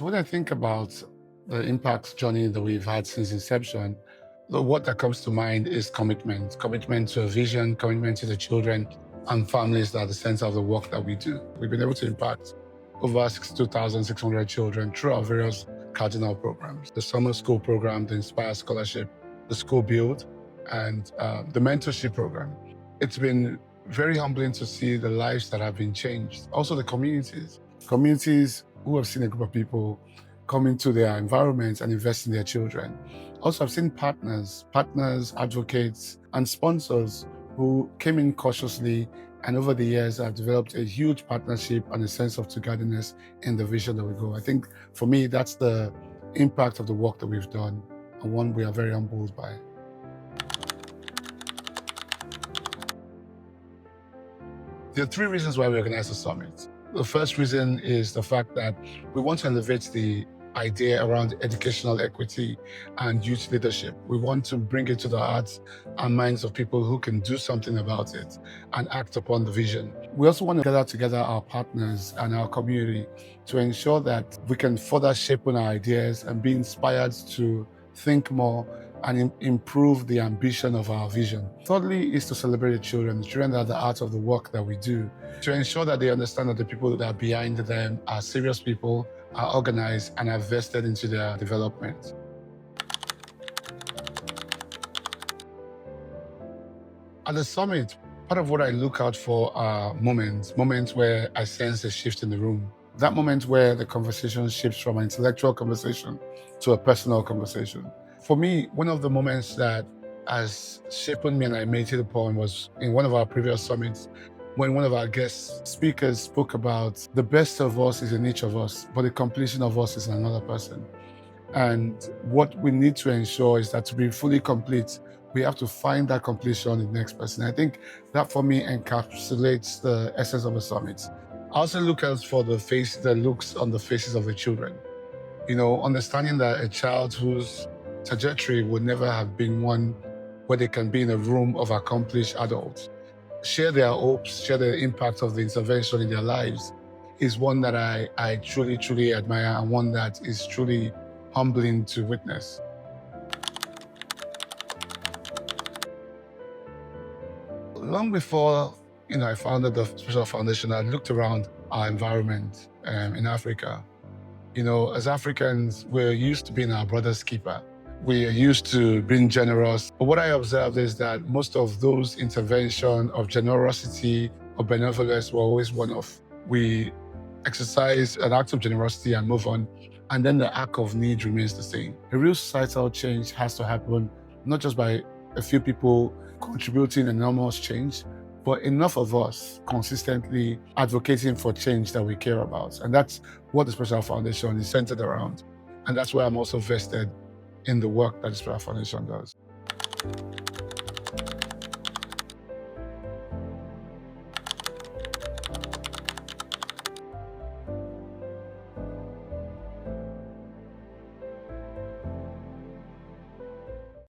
So when I think about the impact journey that we've had since inception, what that comes to mind is commitment, commitment to a vision, commitment to the children and families that are the center of the work that we do. We've been able to impact over 62,600 children through our various cardinal programs, the summer school program, the Inspire Scholarship, the School Build, and the mentorship program. It's been very humbling to see the lives that have been changed. Also the communities who have seen a group of people come into their environments and invest in their children. Also, I've seen partners, advocates, and sponsors who came in cautiously and over the years have developed a huge partnership and a sense of togetherness in the vision that we go. I think for me, that's the impact of the work that we've done and one we are very humbled by. There are three reasons why we organize the summit. The first reason is the fact that we want to elevate the idea around educational equity and youth leadership. We want to bring it to the hearts and minds of people who can do something about it and act upon the vision. We also want to gather together our partners and our community to ensure that we can further shape on our ideas and be inspired to think more and improve the ambition of our vision. Thirdly is to celebrate the children that are the heart of the work that we do, to ensure that they understand that the people that are behind them are serious people, are organized, and are vested into their development. At the summit, part of what I look out for are moments where I sense a shift in the room. That moment where the conversation shifts from an intellectual conversation to a personal conversation. For me, one of the moments that has shaped me and I meditated upon was in one of our previous summits, when one of our guest speakers spoke about the best of us is in each of us, but the completion of us is in another person. And what we need to ensure is that to be fully complete, we have to find that completion in the next person. I think that for me encapsulates the essence of a summit. I also look out for the looks on the faces of the children. Understanding that a child whose trajectory would never have been one where they can be in a room of accomplished adults, share their hopes, share the impact of the intervention in their lives, is one that I truly, truly admire and one that is truly humbling to witness. Long before I founded the Special Foundation, I looked around our environment in Africa. As Africans, we're used to being our brother's keeper. We are used to being generous. But what I observed is that most of those interventions of generosity or benevolence were always one-off. We exercise an act of generosity and move on, and then the act of need remains the same. A real societal change has to happen, not just by a few people contributing enormous change, but enough of us consistently advocating for change that we care about. And that's what the Special Foundation is centered around. And that's why I'm also vested in the work that the Special Foundation does.